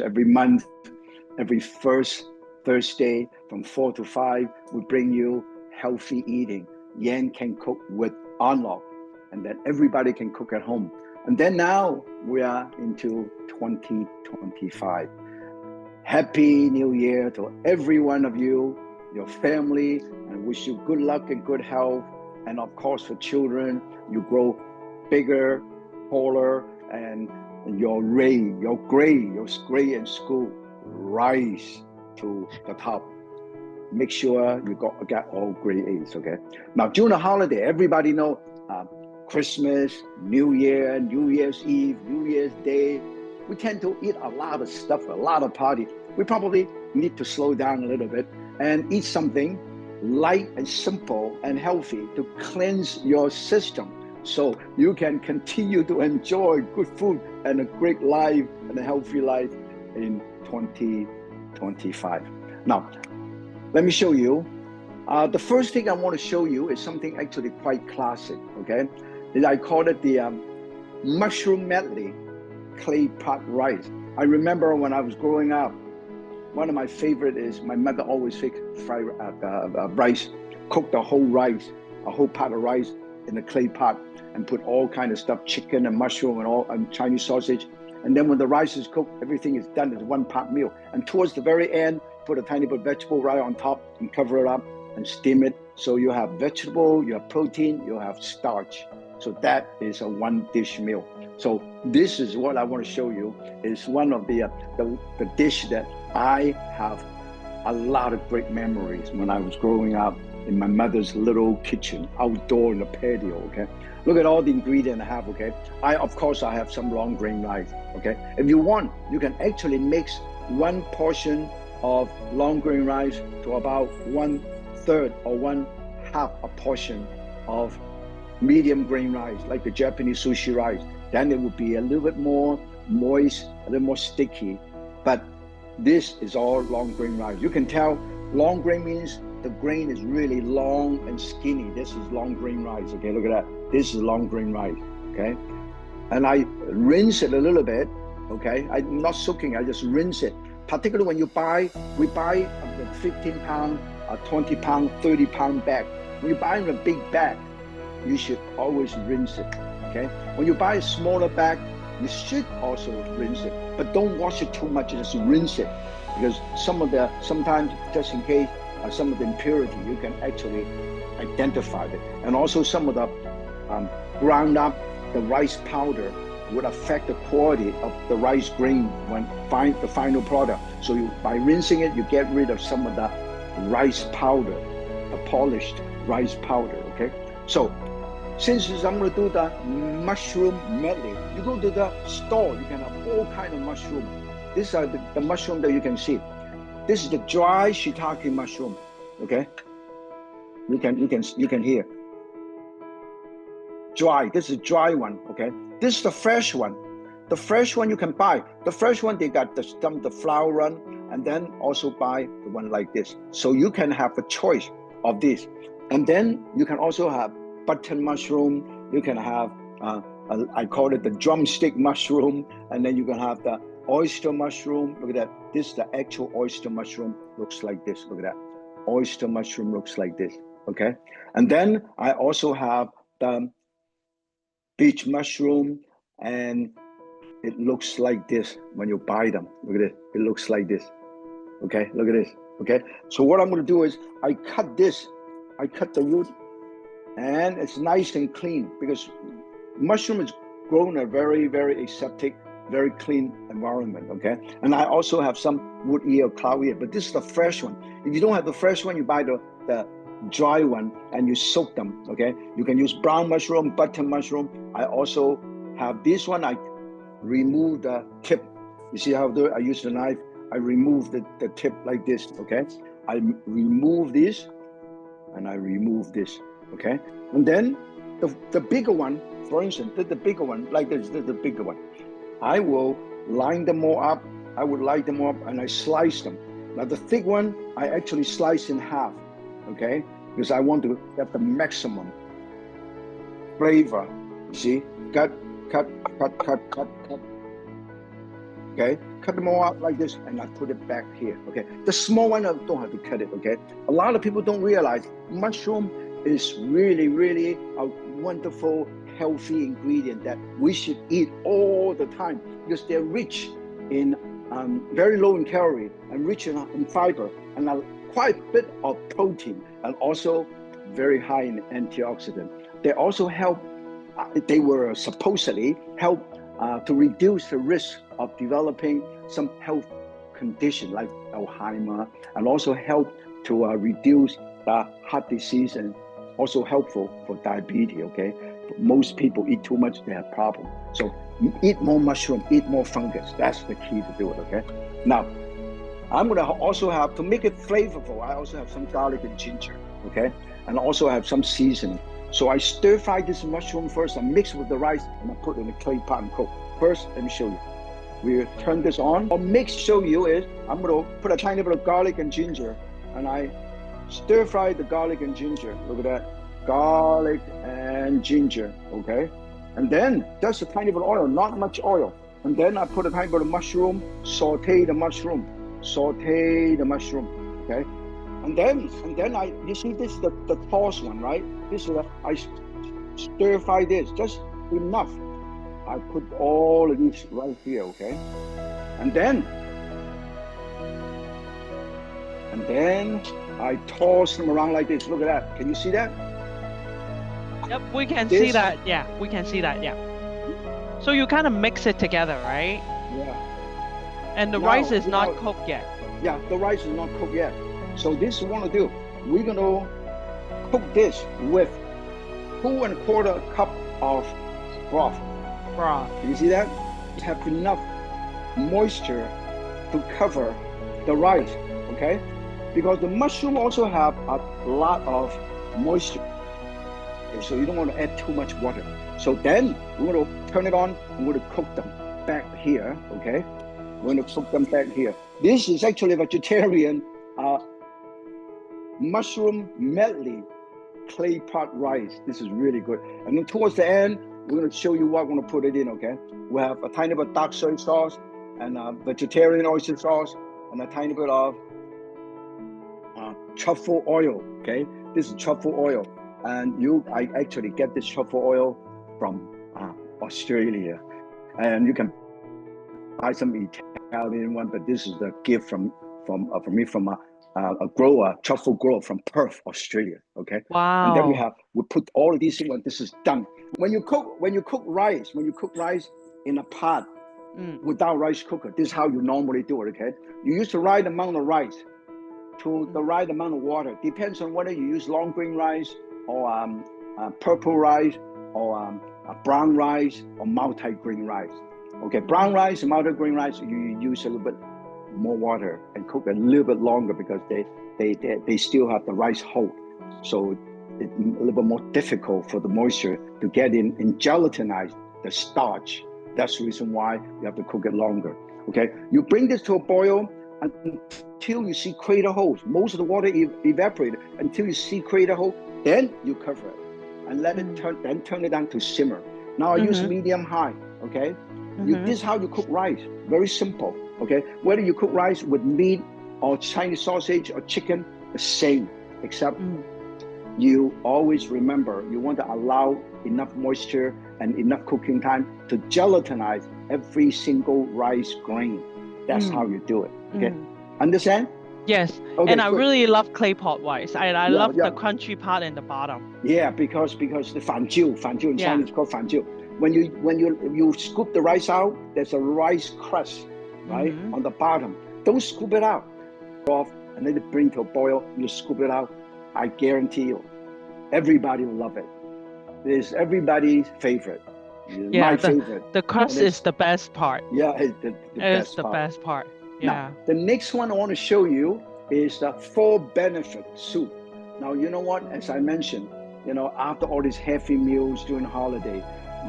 every month, every first Thursday from 4 to 5, we bring you healthy eating. Yan can cook with On Lok, and then everybody can cook at home. And then now we are into 2025. Happy New Year to every one of you, your family, and wish you good luck and good health. And of course, for children, you grow bigger, taller, and your grade in school rise to the top. Make sure you get all grade A's, okay? Now, during the holiday, everybody know Christmas, New Year, New Year's Eve, New Year's Day, we tend to eat a lot of stuff, a lot of party. We probably need to slow down a little bit and eat something light and simple and healthy to cleanse your system so you can continue to enjoy good food and a great life and a healthy life in 2025. Now, let me show you. The first thing I want to show you is something actually quite classic, okay? I call it the mushroom medley Claypot rice. I remember when I was growing up, one of my favorite is my mother always fixed fried rice, cook the whole rice, a whole pot of rice in a clay pot and put all kind of stuff, chicken and mushroom and all and Chinese sausage. And then when the rice is cooked, everything is done as one pot meal. And towards the very end, put a tiny bit of vegetable right on top and cover it up and steam it. So you have vegetable, you have protein, you have starch. So that is a one dish meal. So this is what I want to show you is one of the dish that I have a lot of great memories when I was growing up in my mother's little kitchen, outdoor in the patio, okay? Look at all the ingredients I have, okay? Of course, I have some long grain rice, okay? If you want, you can actually mix one portion of long grain rice to about 1/3 or 1/2 a portion of medium grain rice, like the Japanese sushi rice. Then it would be a little bit more moist, a little more sticky. But this is all long grain rice. You can tell long grain means the grain is really long and skinny. This is long grain rice, okay? Look at that. This is long grain rice, okay? And I rinse it a little bit, okay? I'm not soaking, I just rinse it. Particularly when we buy a 15 pound, a 20 pound, 30 pound bag. When you buy in a big bag, you should always rinse it, okay? When you buy a smaller bag, you should also rinse it, but don't wash it too much, just rinse it. Because sometimes just in case, some of the impurity, you can actually identify it. And also some of the ground up, the rice powder would affect the quality of the rice grain when the final product. So by rinsing it, you get rid of some of the rice powder, the polished rice powder, okay? So since I'm going to do the mushroom medley, you go to the store, you can have all kind of mushroom. These are the mushroom that you can see. This is the dry shiitake mushroom, okay? You can hear. Dry, this is dry one, okay? This is the fresh one. The fresh one you can buy. The fresh one, they got the flour run, and then also buy the one like this. So you can have a choice of this. And then you can also have button mushroom. You can have, I call it the drumstick mushroom. And then you can have the oyster mushroom. Look at that. This is the actual oyster mushroom. Looks like this. Look at that. Oyster mushroom looks like this. Okay. And then I also have the beach mushroom, and it looks like this when you buy them. Look at it. It looks like this. Okay. Look at this. Okay. So what I'm going to do is I cut the root, and it's nice and clean because mushroom is grown in a very, very aseptic, very clean environment, okay? And I also have some wood ear or cloud ear, but this is the fresh one. If you don't have the fresh one, you buy the dry one and you soak them, okay? You can use brown mushroom, button mushroom. I also have this one. I remove the tip. You see how I do it? I use the knife. I remove the tip like this, okay? I remove this and I remove this, okay? And then the bigger one, for instance, the bigger one, like this is the bigger one. I will line them all up. I would line them up and I slice them. Now the thick one, I actually slice in half, okay? Because I want to get the maximum flavor. You see, cut. Okay, cut them all out like this, and I put it back here. Okay, the small one I don't have to cut it. Okay, a lot of people don't realize mushroom is really, really a wonderful, healthy ingredient that we should eat all the time because they're rich in very low in calorie and rich in fiber and quite a bit of protein, and also very high in antioxidant. They also help. They were supposedly help to reduce the risk of developing some health condition like Alzheimer, and also help to reduce the heart disease, and also helpful for diabetes. Okay, but most people eat too much, they have problem. So eat more mushroom, eat more fungus. That's the key to do it. Okay, now I'm gonna also have, to make it flavorful, I also have some garlic and ginger. Okay, and also have some seasoning. So I stir fry this mushroom first and mix with the rice, and I put it in a clay pot and cook. First, let me show you. We turn this on. What mix show you is I'm going to put a tiny bit of garlic and ginger, and I stir fry the garlic and ginger. Look at that, garlic and ginger. Okay, and then just a tiny bit of oil, not much oil. And then I put a tiny bit of mushroom, saute the mushroom. Okay. And then you see this is the toss one, right? This is I stir fry this just enough. I put all of these right here, okay? And then I toss them around like this. Look at that. Can you see that? Yep, we can see that. Yeah, we can see that. Yeah. So you kind of mix it together, right? Yeah. And the rice is not cooked yet. Yeah, the rice is not cooked yet. So this is what we want to do. We're going to cook this with 2 1/4 cup of broth. Can you see that? Have enough moisture to cover the rice, okay? Because the mushroom also have a lot of moisture. Okay, so you don't want to add too much water. So then we're going to turn it on and we're going to cook them back here, okay? We're going to cook them back here. This is actually a vegetarian mushroom medley clay pot rice. This is really good. And then towards the end, we're going to show you what we're going to put it in, okay? We have a tiny bit of dark soy sauce and vegetarian oyster sauce and a tiny bit of truffle oil, okay? This is truffle oil. And I actually get this truffle oil from Australia. And you can buy some Italian one, but this is the gift from a grower, truffle grower from Perth, Australia. Okay. Wow. And then we put all of these things when this is done. When you cook rice in a pot without rice cooker, this is how you normally do it. Okay. You use the right amount of rice to the right amount of water. Depends on whether you use long grain rice or purple rice or brown rice or multi-grain rice. Okay, brown rice and multi-grain rice, you use a little bit more water and cook a little bit longer because they still have the rice hull. So it's a little bit more difficult for the moisture to get in and gelatinize the starch. That's the reason why you have to cook it longer. Okay, you bring this to a boil until you see crater holes. Most of the water evaporated until you see crater hole. Then you cover it and let it turn it down to simmer. Now I use medium high. Okay. This is how you cook rice. Very simple, okay? Whether you cook rice with meat or Chinese sausage or chicken, the same, except you always remember you want to allow enough moisture and enough cooking time to gelatinize every single rice grain. That's how you do it, okay? Understand? Yes, okay, and I really love clay pot rice. I love the crunchy part in the bottom. Yeah, because the fanjiu in Chinese is called fanjiu. When you scoop the rice out, there's a rice crust, right, on the bottom. Don't scoop it out. Off and then bring to a boil. You scoop it out. I guarantee you, everybody will love it. It's everybody's favorite. My favorite. The crust is the best part. Yeah, it's the best part. Yeah. Now, the next one I want to show you is the 4 benefit soup. Now, you know what? As I mentioned, after all these heavy meals during holiday,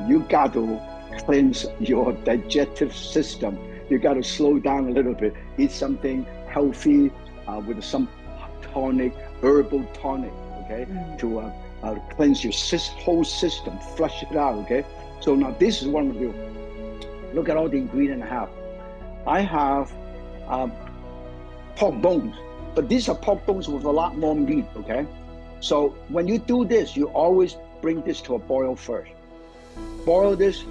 you got to cleanse your digestive system. You got to slow down a little bit. Eat something healthy with some tonic, herbal tonic, okay, to cleanse your whole system, flush it out, okay. So now this is what we do. Look at all the ingredients I have. I have pork bones, but these are pork bones with a lot more meat, okay? So when you do this, you always bring this to a boil first. Boil this.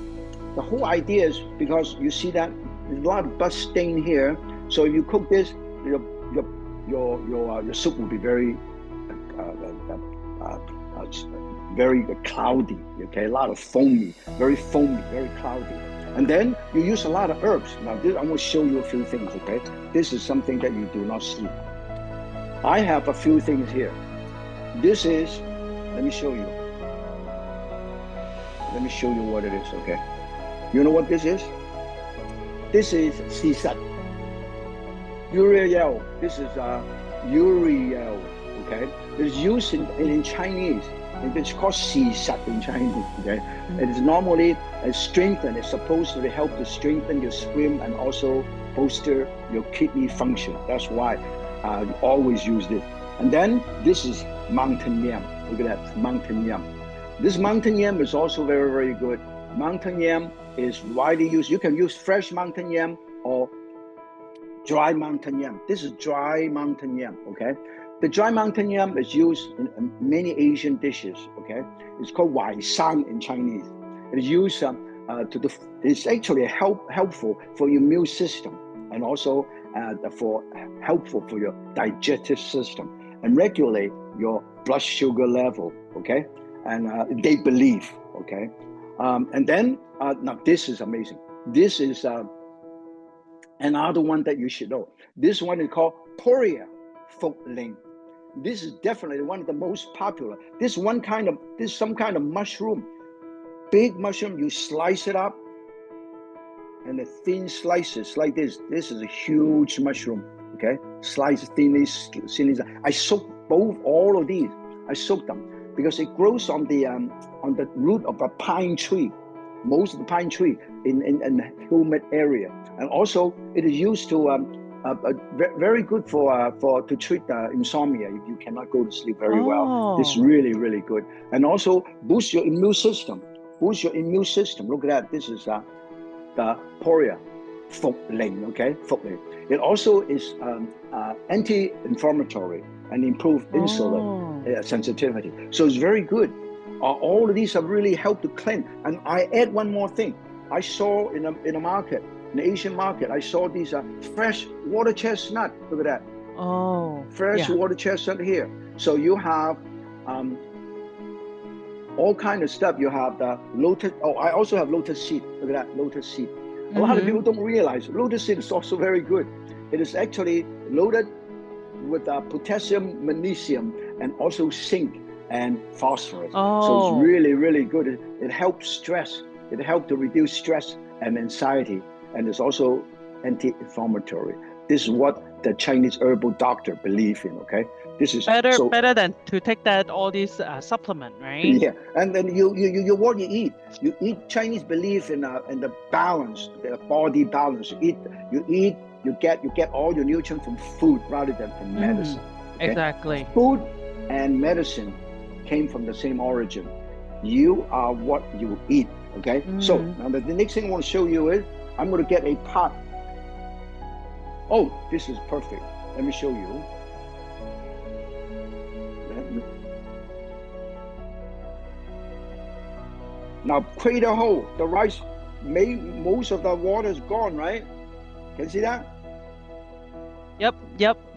The whole idea is because you see that there's a lot of blood stain here. So if you cook this, your soup will be very very cloudy, okay? A lot of foamy, very cloudy. And then you use a lot of herbs. Now, I'm going to show you a few things, okay? This is something that you do not see. I have a few things here. This is, let me show you. Let me show you what it is, okay? You know what this is? This is sisat. Uriel. This is uriel, okay? It's used in Chinese. It's called sisat in Chinese, okay? It is normally strengthened. It's supposed to help to strengthen your sperm and also bolster your kidney function. That's why you always use this. And then this is mountain yam. Look at that, mountain yam. This mountain yam is also very good. Mountain yam is widely used. You can use fresh mountain yam or dry mountain yam. This is dry mountain yam, okay? The dry mountain yam is used in many Asian dishes, okay? It's called wai san in Chinese. It is used it's actually helpful for your immune system and also helpful for your digestive system and regulate your blood sugar level, okay? And they believe, okay? And then, now this is amazing. This is another one that you should know. This one is called Poria Folk Ling. This is definitely one of the most popular. This some kind of mushroom, big mushroom. You slice it up, and the thin slices like this. This is a huge mushroom. Okay, slice thinly. I soak all of these. I soak them because it grows on the root of a pine tree. Most of the pine tree in humid area, and also it is used to. Very good to treat insomnia if you cannot go to sleep very well. This is really good, and also boost your immune system. Look at that. This is the Poria Folk Ling. Okay, Folk Ling. It also is anti-inflammatory and improve insulin sensitivity. So it's very good. All of these have really helped to cleanse. And I add one more thing. I saw in a market. In the Asian market, I saw these fresh water chestnut. Look at that. Fresh water chestnut here. So you have all kind of stuff. You have the lotus. I also have lotus seed. Look at that, lotus seed. A lot of people don't realize lotus seed is also very good. It is actually loaded with potassium, magnesium, and also zinc and phosphorus. So it's really good. It helps stress. It helps to reduce stress and anxiety. And it's also anti-inflammatory. This is what the Chinese herbal doctor believe in, okay? This is better than to take all these supplement, right? Yeah, and then you what you eat. You eat. Chinese believe in the balance, the body balance. You get all your nutrients from food rather than from medicine. Okay? Exactly. Food and medicine came from the same origin. You are what you eat, okay? So now the next thing I want to show you is I'm going to get a pot. Oh, this is perfect. Let me show you. Now, crater hole. The rice, most of the water is gone, right? Can you see that? Yep.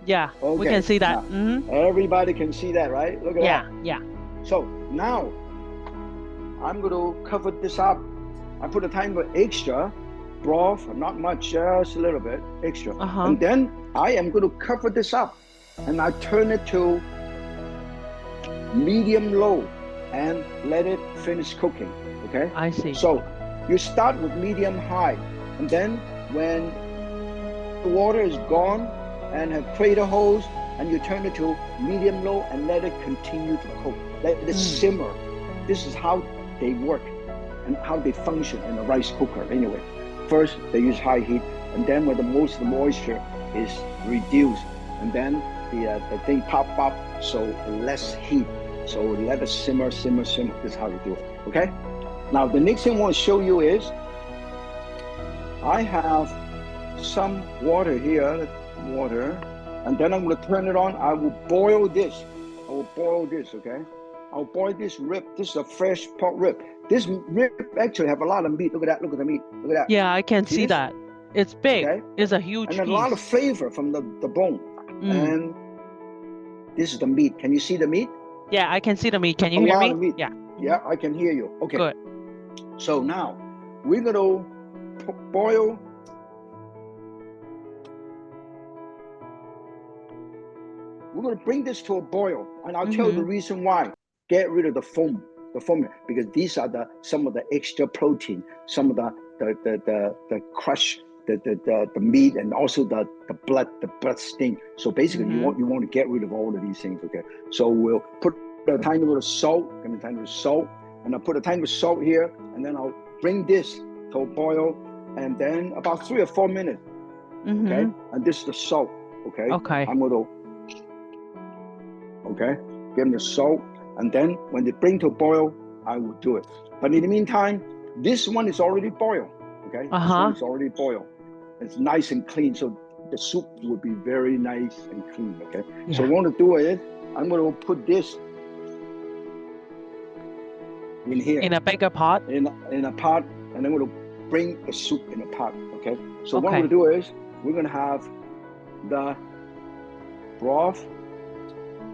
Yeah, okay. We can see that. Everybody can see that, right? Look at that. Yeah. So now, I'm going to cover this up. I put a tiny bit extra broth, not much, just a little bit extra. And then I am going to cover this up and I turn it to medium low and let it finish cooking, okay? I see. So you start with medium high, and then when the water is gone and have crater holes, and you turn it to medium low and let it continue to cook. Let it simmer. This is how they work and how they function in a rice cooker anyway. First, they use high heat, and then when most of the moisture is reduced, and then the thing pop up, so less heat. So let it simmer. This is how we do it, okay? Now, the next thing I want to show you is I have some water here, and then I'm going to turn it on. I will boil this. Okay? I'll boil this rib. This is a fresh pork rib. This rib actually have a lot of meat. Look at that. Look at the meat. Look at that. Yeah, I can see that. It's big. Okay? It's a huge piece. And a lot of flavor from the bone. And this is the meat. Can you see the meat? Yeah, I can see the meat. Can you hear me? Meat. Yeah. Yeah, I can hear you. Okay. Good. So now we're going to boil. We're going to bring this to a boil, and I'll tell you the reason why. Get rid of the foam, because these are some of the extra protein, some of the crush, the meat, and also the blood sting. So basically, you want to get rid of all of these things. Okay. So we'll put a tiny little salt, and I'll put a tiny bit of salt here, and then I'll bring this to a boil, and then about 3 or 4 minutes. Okay. And this is the salt. Okay. Okay. I'm going to. Okay, give them the salt, and then when they bring to a boil, I will do it. But in the meantime, this one is already boiled. Okay, this one is already boiled. It's nice and clean, so the soup will be very nice and clean. Okay, so what I want to do is I'm going to put this in here in a bigger pot. In a pot, and I'm going to bring the soup in a pot. Okay, so what I'm going to do is we're going to have the broth.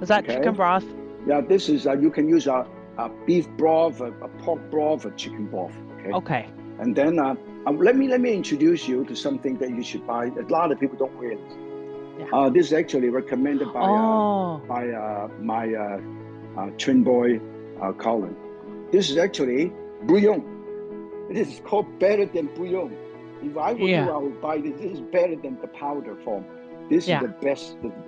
Is that chicken broth? Yeah, this is you can use a beef broth, a pork broth, or chicken broth. Okay. Okay. And then let me let you to something that you should buy. A lot of people don't realize. Yeah. This is actually recommended by my twin boy Colin. This is actually bouillon. This is called better than bouillon. If I were you, I would buy this. This is better than the powder form. This is the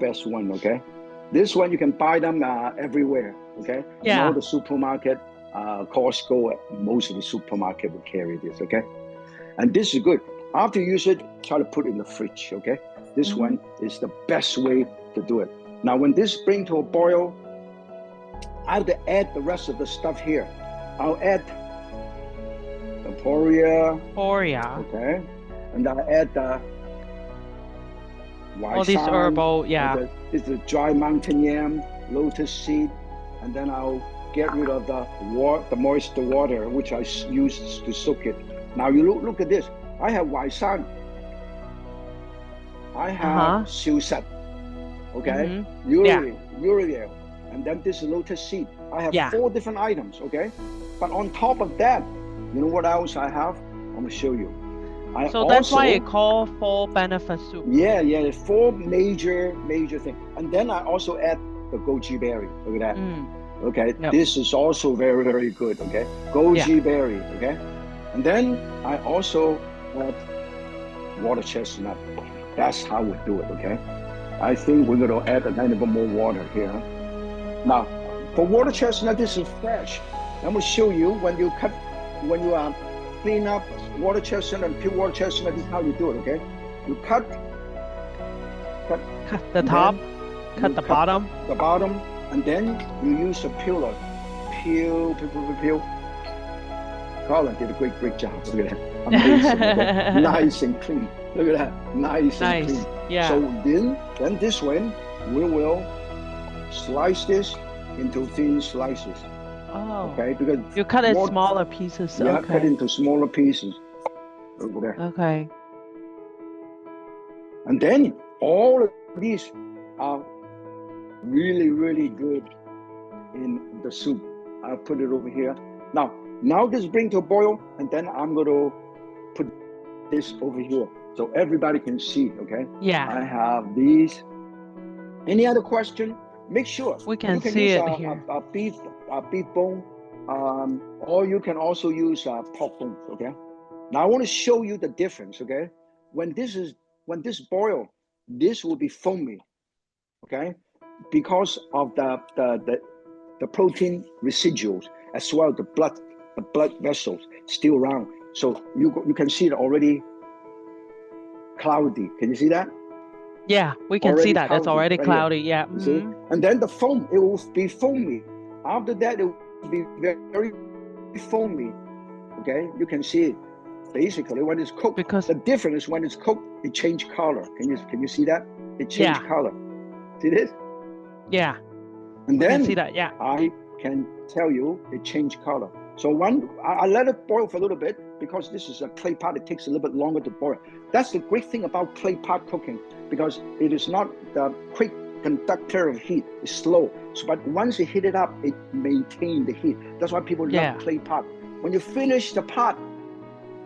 best one. Okay. This one you can buy them everywhere, okay? Yeah. In all the supermarket, Costco, most of the supermarket will carry this, okay? And this is good. After you use it, try to put it in the fridge, okay? This one is the best way to do it. Now, when this brings to a boil, I have to add the rest of the stuff here. I'll add the poria. Okay? And I'll add the all these herbal, This is dry mountain yam, lotus seed, and then I'll get rid of the moist water which I used to soak it. Now you look at this. I have waisan. I have siu-sat. Okay, urea, and then this is lotus seed. I have 4 different items. Okay, but on top of that, you know what else I have? I'm gonna show you. That's why it's called 4 benefit soup. Yeah, 4 major things. And then I also add the goji berry. Look at that. Okay, this is also very, very good. Okay, goji berry. Okay, and then I also add water chestnut. That's how we do it. Okay, I think we're going to add a tiny bit more water here. Now, for water chestnut, this is fresh. I'm going to show you when you clean up water chestnut and pure water chestnut. This is how you do it, okay? You cut the top, cut the bottom. The bottom, and then you use a peeler. Peel. Colin did a great job. Look at that. Amazing. Okay? Nice and clean. Look at that. Nice and clean. Yeah. So then this one, we will slice this into thin slices. Oh. Okay, because you cut it smaller pieces. Yeah, cut into smaller pieces. Over there. Okay. And then all of these are really, really good in the soup. I'll put it over here. Now this bring to a boil, and then I'm going to put this over here so everybody can see. Okay. Yeah. I have these. Any other question? Make sure we can see it here. A beef bone, or you can also use pork bone. Okay. Now I want to show you the difference. Okay. When this boil, this will be foamy. Okay, because of the protein residuals as well, the blood vessels still around. So you can see it already cloudy. Can you see that? Yeah, we can see that. It's already cloudy. Yeah. See? And then the foam, it will be foamy. After that, it will be very foamy. Okay, you can see it. basically when it's cooked. Because the difference is when it's cooked, it changes color. Can you see that? It changes color. See this? Yeah. And We then can see that. Yeah. I can tell you it changed color. So I let it boil for a little bit because this is a clay pot. It takes a little bit longer to boil. That's the great thing about clay pot cooking, because it is not the quick conductor of heat. It's slow. But once you heat it up, it maintains the heat. That's why people love clay pot. When you finish the pot,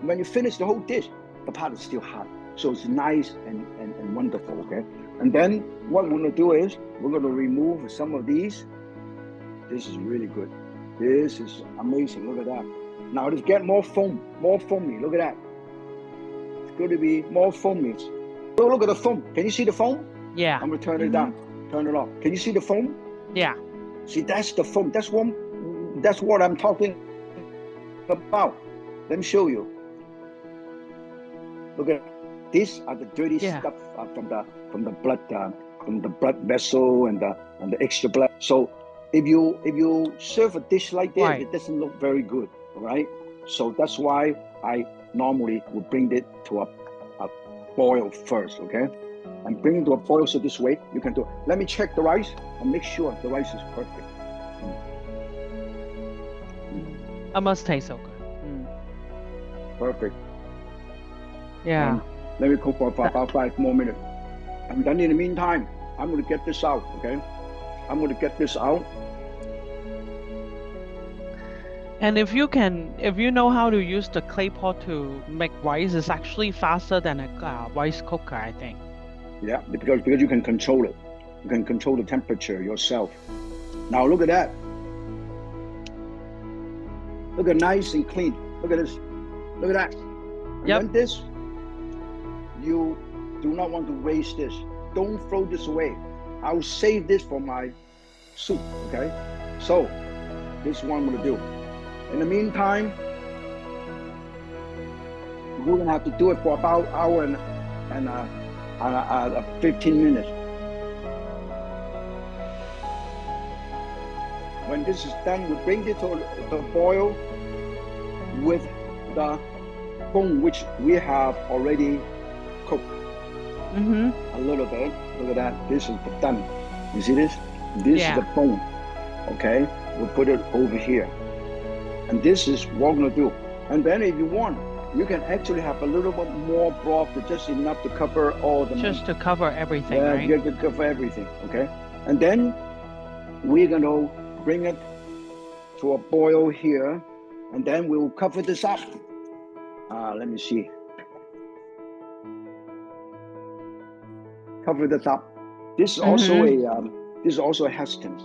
when you finish the whole dish, the pot is still hot. So it's nice and wonderful, okay? And then what we're gonna do is, we're gonna remove some of these. This is really good. This is amazing, look at that. Now let's get more foamy, look at that. It's going to be more foamy. Oh, look at the foam. Can you see the foam? Yeah. I'm gonna turn it down, turn it off. Can you see the foam? Yeah. See, that's the foam. That's what I'm talking about. Let me show you. Look at these are the dirty stuff from the blood vessel and the extra blood. So if you serve a dish like this, it doesn't look very good, all right? So that's why I normally would bring it to a boil first, okay? And bring it to a boil so this way you can do it. Let me check the rice and make sure the rice is perfect. It must taste so good. Perfect. Yeah. And let me cook for about 5 more minutes. And then in the meantime, I'm going to get this out, okay? I'm going to get this out. And if you know how to use the clay pot to make rice, it's actually faster than a rice cooker, I think. Yeah, because you can control it. You can control the temperature yourself. Now look at that. Look at nice and clean. Look at this. Look at that. Yep. And this, you do not want to waste this. Don't throw this away. I will save this for my soup, okay? So, this is what I'm gonna do. In the meantime, we're gonna have to do it for about an hour and 15 minutes. When this is done, we bring it to the boil with the bone which we have already cooked. A little bit. Look at that. This is done. You see this? This is the bone. Okay? We'll put it over here. And this is what we're gonna do. And then if you want, you can actually have a little bit more broth, just enough to cover all the meat. Just to cover everything, right? Yeah, to cover everything, okay? And then we're gonna bring it to a boil here, and then we'll cover this up. Let me see. Cover this up. This is also a Heston's,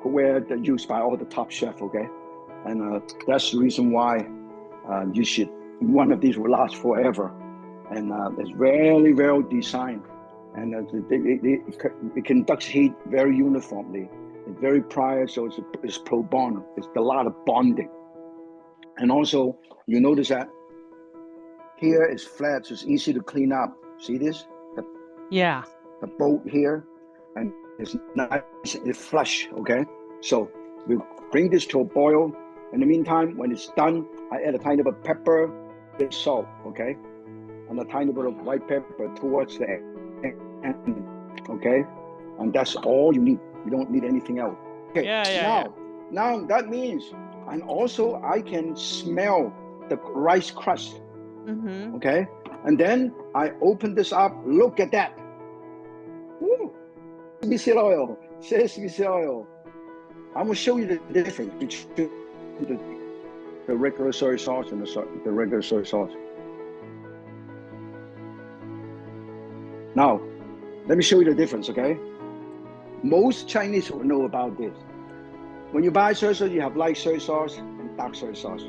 where they're used by all the top chef, okay? And that's the reason why you should. One of these will last forever, and it's very well designed, and it conducts heat very uniformly. It's very prior, so it's pro bono. It's a lot of bonding, and also you notice that here is flat, so it's easy to clean up. See this? The bolt here, and it's nice, it's flush. Okay, so we bring this to a boil. In the meantime, when it's done, I add a tiny bit of pepper, bit salt, okay, and a tiny bit of white pepper towards the end, okay, and that's all you need. You don't need anything else. Okay. Now that means, and also I can smell the rice crust. Okay, and then I open this up. Look at that. Woo. Sesame oil. I'm gonna show you the difference between the regular soy sauce and the regular soy sauce. Now, let me show you the difference, okay? Most Chinese will know about this. When you buy soy sauce, you have light soy sauce and dark soy sauce.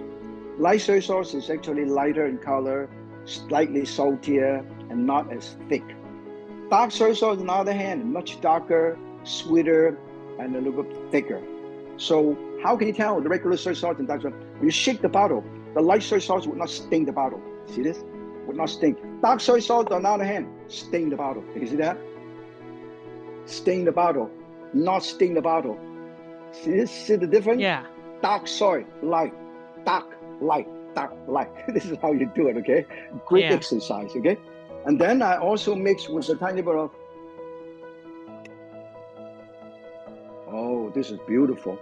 Light soy sauce is actually lighter in color, slightly saltier, and not as thick. Dark soy sauce, on the other hand, much darker, sweeter, and a little bit thicker. So how can you tell the regular soy sauce and dark soy sauce? When you shake the bottle, the light soy sauce would not stain the bottle. See this? Would not stain. Dark soy sauce, on the other hand, stain the bottle. Can you see that? Stain the bottle, not stain the bottle. See this? See the difference? Yeah. Dark soy, light. Dark, light. dark light. This is how you do it, okay? Great Yeah. exercise, okay? And then I also mix with a tiny bit of, oh, this is beautiful.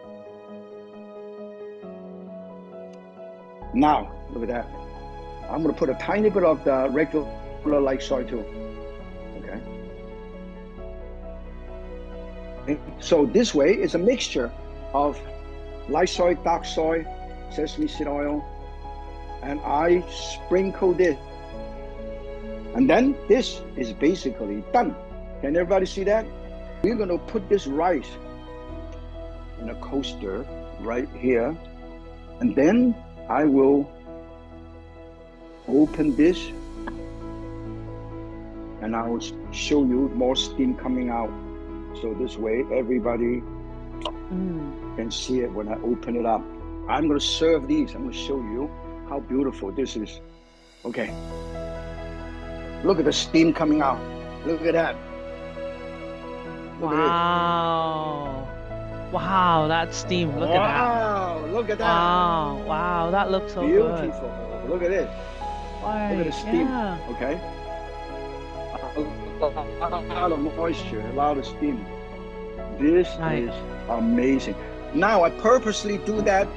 Now, look at that. I'm gonna put a tiny bit of the regular light soy too, okay? So this way it's a mixture of light soy, dark soy, sesame seed oil, and I sprinkle this. And then this is basically done. Can everybody see that? We're gonna put this rice in a coaster right here. And then I will open this and I will show you more steam coming out. So this way everybody can see it when I open it up. I'm gonna serve these. I'm gonna show you how beautiful this is. Okay. Look at the steam coming out. Look at that. Look Wow. Wow, that steam. Look at that. Wow, look at that. Wow. Wow, that looks so Beautiful. good. Look at it. Right. Look at the steam. Yeah. Okay. A lot of moisture, a lot of steam. This Nice. is amazing. Now I purposely do that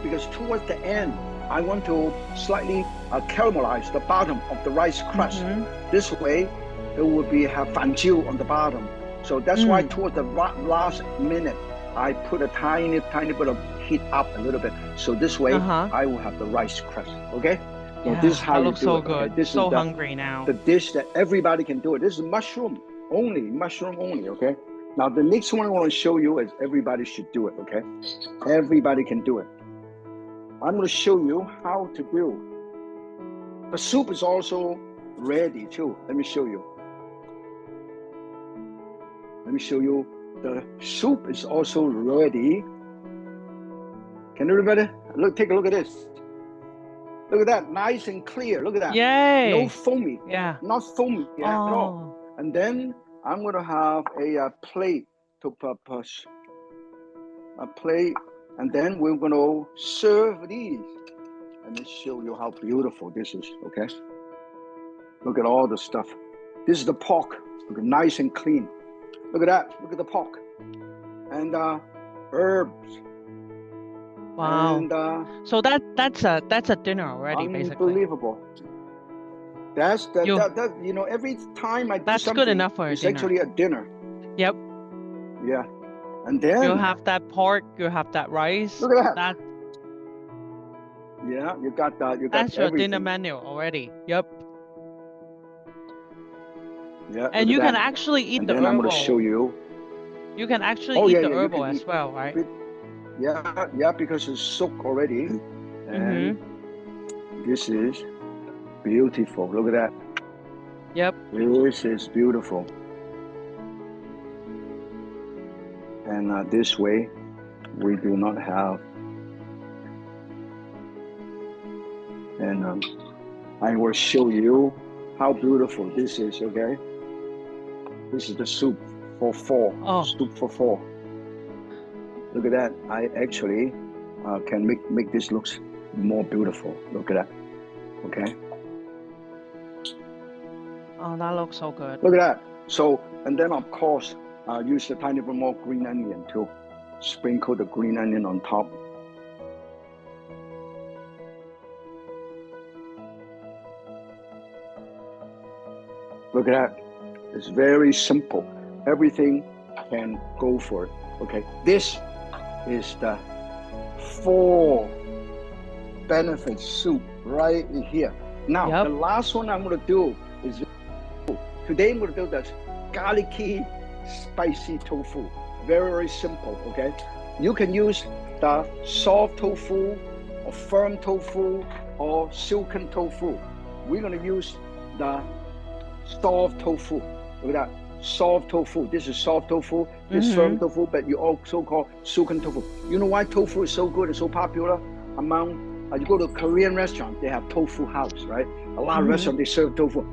because towards the end, I want to slightly caramelize the bottom of the rice crust. This way, it will be have fanjiu on the bottom. So that's why towards the last minute, I put a tiny bit of heat up a little bit. So this way, I will have the rice crust. Okay. So Yeah, this is how that you looks do so it. good. Okay? This So is hungry now. the dish that everybody can do it. This is mushroom only. Okay. Now the next one I want to show you is everybody should do it. Okay. Everybody can do it. I'm going to show you how to do. The soup is also ready too. Let me show you. Let me show you. The soup is also ready. Can everybody look? Take a look at this. Look at that, nice and clear. Look at that. Yay. No foamy. Yeah. Not foamy at all. And then I'm going to have a plate to purpose. A plate. And then we're going to serve these. Let me show you how beautiful this is, okay? Look at all the stuff. This is the pork. Look, nice and clean. Look at that. Look at the pork. And herbs. Wow. And so that's a dinner already, basically. unbelievable. That's that you know, every time I do That's something, good enough for a it's dinner. actually a dinner. Yep. Yeah. And then You have that pork, you have that rice. look at that. Yeah, you got that. You got That's your everything. dinner menu already. Yep. Yeah. And you can actually eat the then I'm going to herbal. show you. You can actually Oh, eat yeah, the yeah, you herbal can as eat well, right? Yeah, because it's soaked already. And this is beautiful. Look at that. Yep. This is beautiful. And this way, we do not have. And I will show you how beautiful this is, okay? This is the soup for four. Oh. Soup for four. Look at that. I actually can make this look more beautiful. Look at that. Okay? Oh, that looks so good. Look at that. So, and then of course, use a tiny bit more green onion to sprinkle the green onion on top. Look at that. It's very simple. Everything can go for it. Okay, this is the 4 benefit soup right here. Now, the last one I'm going to do is, today I'm going to do this garlicky spicy tofu. Very, very simple, okay? You can use the soft tofu or firm tofu or silken tofu. We're going to use the soft tofu. Look at that. Soft tofu. This is soft tofu. This is firm tofu, but you also call silken tofu. You know why tofu is so good and so popular among, you go to a Korean restaurant, they have tofu house, right? A lot of restaurants, they serve tofu.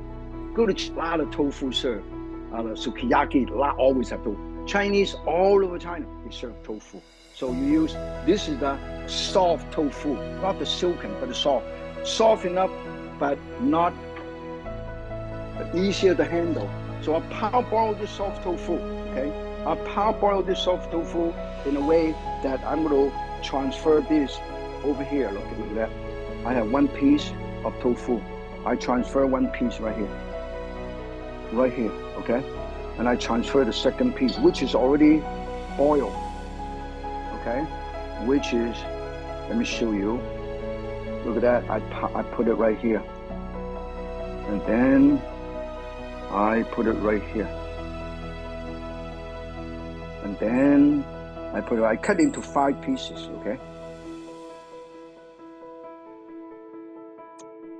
Go to a lot of tofu serve. Sukiyaki, always have tofu. Chinese, all over China, they serve tofu. So you use, this is the soft tofu, not the silken, but the soft. soft enough, but not easier to handle. So I parboil this soft tofu, okay? I parboil this soft tofu in a way that I'm going to transfer this over here. Look at that. I have one piece of tofu. I transfer one piece right here, okay? And I transfer the second piece, which is already oiled, okay? Which is, let me show you. Look at that. I put it right here. And then I put it right here. And then I cut into 5 pieces, okay?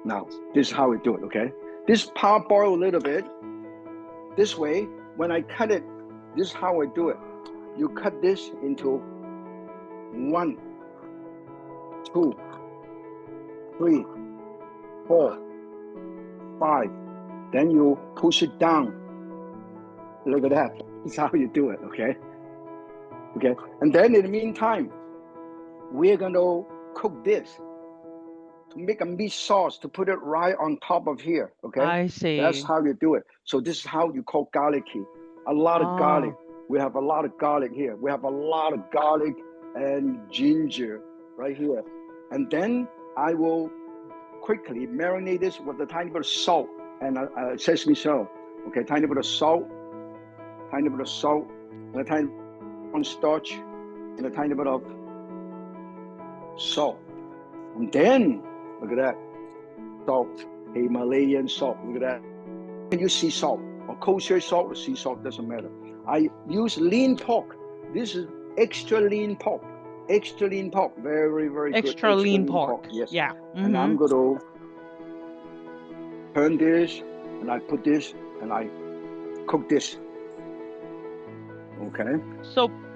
Now, this is how we do it, okay? This parboil a little bit. This way, when I cut it, this is how I do it. You cut this into 1, 2, 3, 4, 5. Then you push it down. Look at that. That's how you do it, okay? Okay. And then in the meantime, we're going to cook this to make a meat sauce to put it right on top of here, okay? I see. That's how you do it. So this is how you cook garlicky. A lot of garlic. We have a lot of garlic here. We have a lot of garlic and ginger right here. And then I will quickly marinate this with a tiny bit of salt and sesame oil. Okay, tiny bit of salt, and a tiny bit of starch, and a tiny bit of salt. And then, look at that, salt, Himalayan salt, look at that. You can use sea salt, or kosher salt, or sea salt, doesn't matter. I use lean pork. This is extra lean pork. Very, very good. Extra lean pork. Yes. Yeah. And I'm going to turn this, and I put this, and I cook this. Okay.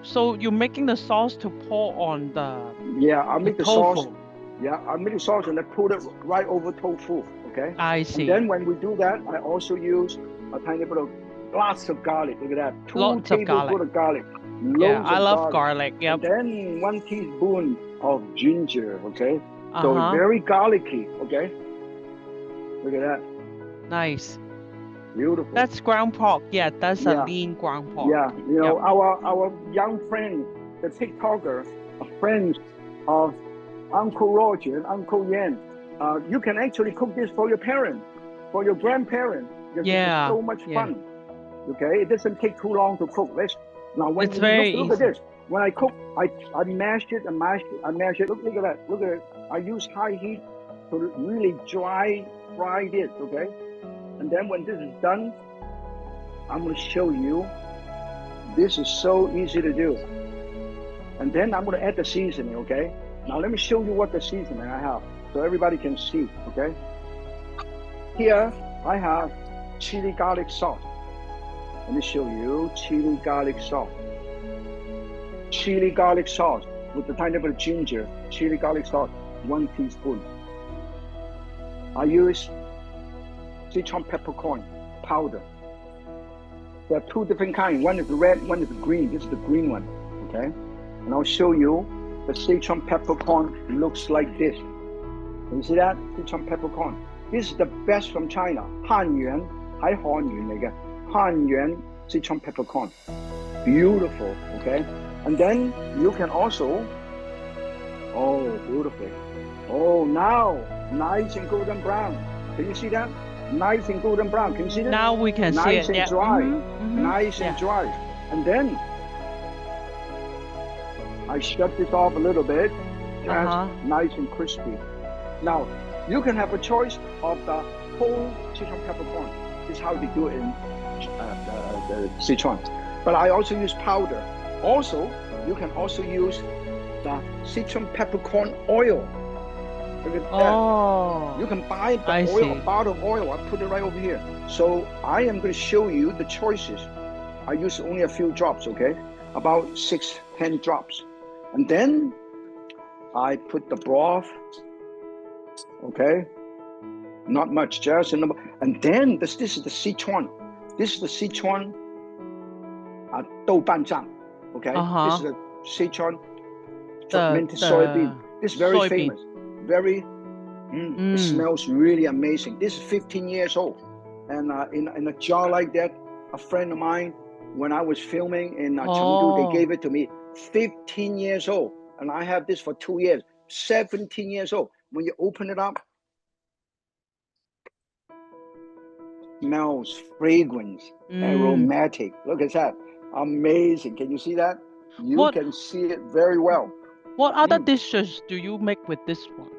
So you're making the sauce to pour on the I make the sauce. Yeah, I make the sauce and I put it right over tofu. Okay. I see. And then when we do that, I also use a tiny bit of lots of garlic. Look at that. 2 tablespoons of garlic. Yeah, I love garlic. Yep. And then 1 teaspoon of ginger. Okay. So it's very garlicky. Okay. Look at that. Nice. Beautiful. That's ground pork. Yeah, that's a lean ground pork. Yeah, you know, our young friend, the TikToker, friends of Uncle Roger and Uncle Yan, you can actually cook this for your parents, for your grandparents. It's so much fun. Okay, it doesn't take too long to cook. Now when it's very look at this. When I cook, I mash it and mash it. Look at that. Look at it. I use high heat to really fry this. Okay. And then when this is done, I'm going to show you. This is so easy to do. And then I'm going to add the seasoning, okay? Now let me show you what the seasoning I have so everybody can see, okay? Here I have chili garlic sauce. Let me show you chili garlic sauce. Chili garlic sauce with a tiny bit of ginger. Chili garlic sauce, 1 teaspoon. I use Sichuan peppercorn powder. There are 2 different kinds. One is red, one is green. This is the green one, okay? And I'll show you the Sichuan peppercorn looks like this. Can you see that? Sichuan peppercorn. This is the best from China. Hanyuan, 喺漢源嚟嘅. Hanyuan Sichuan peppercorn. Beautiful, okay? And then you can also, beautiful. Now, nice and golden brown. Can you see that? Nice and golden brown. Can you see that? Now we can see it. Nice and dry. Nice and dry. And then I shut this off a little bit. Just nice and crispy. Now you can have a choice of the whole Sichuan peppercorn. This is how they do it in the Sichuan. But I also use powder. Also, you can also use the Sichuan peppercorn oil. Look at that. You can buy the oil, a bottle of oil. I put it right over here. So I am going to show you the choices. I use only a few drops, okay? About 6-10 drops. And then I put the broth, okay? Not much, just enough. And then this is the Sichuan. This is the Sichuan doubanjiang, okay? This is the Sichuan fermented soybean. This is very famous. Very It smells really amazing. This is 15 years old. And in a jar like that, a friend of mine, when I was filming in Chengdu, they gave it to me. 15 years old. And I have this for 2 years. 17 years old. When you open it up, smells, fragrance, aromatic. Look at that. Amazing. Can you see that? You can see it very well. What other dishes do you make with this one?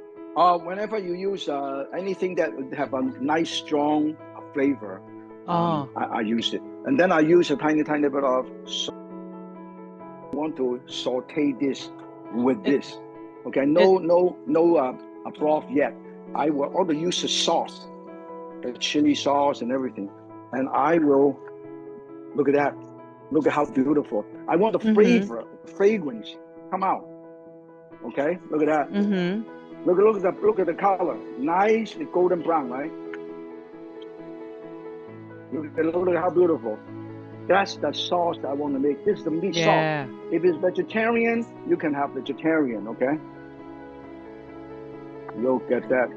Whenever you use anything that would have a nice, strong flavor, I use it. And then I use a tiny bit of salt. I want to saute this with this. Okay, no broth yet. I will also use the sauce, the chili sauce and everything. And I will, look at that. Look at how beautiful. I want the flavor, fragrance come out. Okay, look at that. Look at the color. Nice golden brown, right? Look at how beautiful. That's the sauce I want to make. This is the meat sauce. If it's vegetarian, you can have vegetarian, okay? Look at that.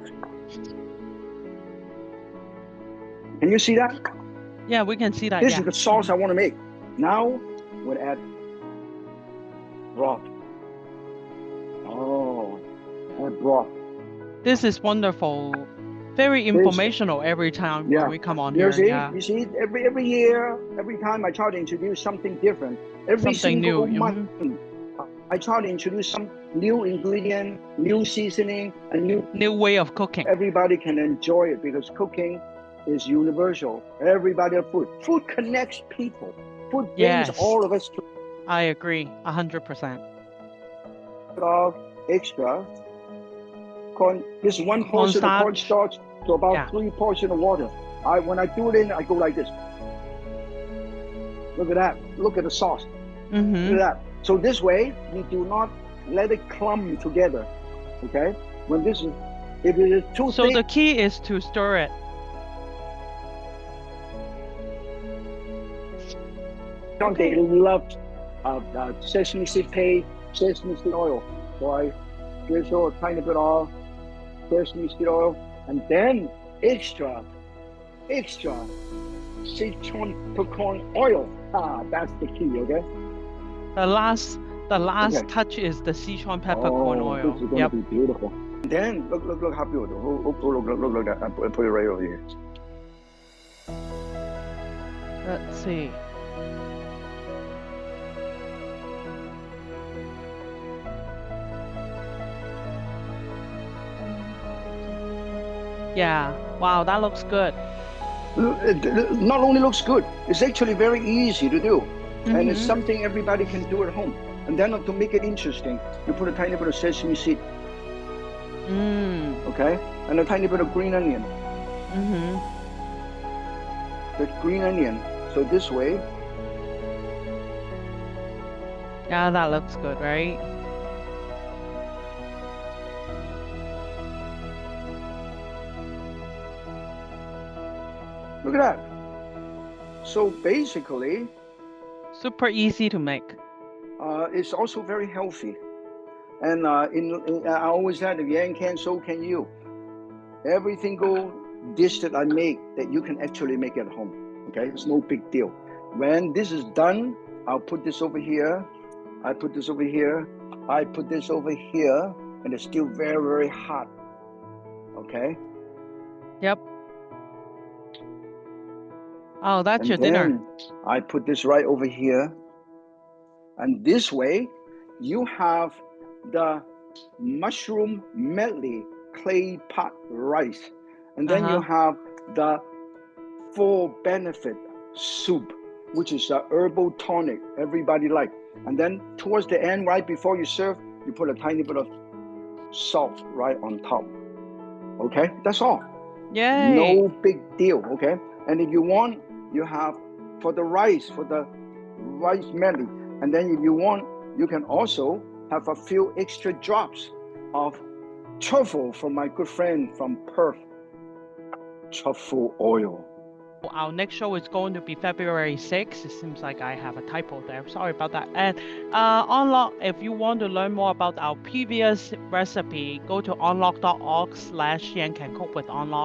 Can you see that? Yeah, we can see that. This is the sauce I want to make. Now we'll add broth. Oh, add broth. This is wonderful. Very informational every time when we come on here. You see, every year, every time I try to introduce something different. Every single month, I try to introduce some new ingredient, new seasoning, a new way of cooking. Everybody can enjoy it because cooking is universal. Everybody has food. Food connects people. Food brings all of us together. I agree, 100%. Extra corn. This is 1 portion of cornstarch to about 3 portions of water. When I do it in, I go like this. Look at that. Look at the sauce. Look at that. So this way, we do not let it clump together. Okay. When this is, if it is too thick. So the key is to stir it. They love sesame seed paste, sesame seed oil. So I drizzle a tiny bit of sesame seed oil, and then extra Sichuan pecan oil. That's the key, okay? The last touch is the Sichuan peppercorn oil. This is going to be beautiful. And then look how beautiful. Look at that. I put it right over here. Let's see. Yeah, wow, that looks good. It not only looks good, it's actually very easy to do. And it's something everybody can do at home. And then to make it interesting, you put a tiny bit of sesame seed. Okay? And a tiny bit of green onion. The green onion. So this way. Yeah, that looks good, right? Look at that. So basically, super easy to make. It's also very healthy. And I always said, if Yan can, so can you. Every single dish that I make, that you can actually make at home. Okay, it's no big deal. When this is done, I'll put this over here. I put this over here. I put this over here, and it's still very, very hot. Okay. Yep. Oh, that's your dinner. I put this right over here. And this way, you have the mushroom medley Claypot rice. And then you have the full benefit soup, which is a herbal tonic everybody like. And then towards the end, right before you serve, you put a tiny bit of salt right on top. Okay, that's all. Yay. No big deal, okay? And if you want, you have for the rice medley. And then if you want, you can also have a few extra drops of truffle from my good friend from Perth. Truffle oil. Our next show is going to be February 6th. It seems like I have a typo there. Sorry about that. And On Lok, if you want to learn more about our previous recipe, go to onlok.org/Yan Can Cook with On Lok.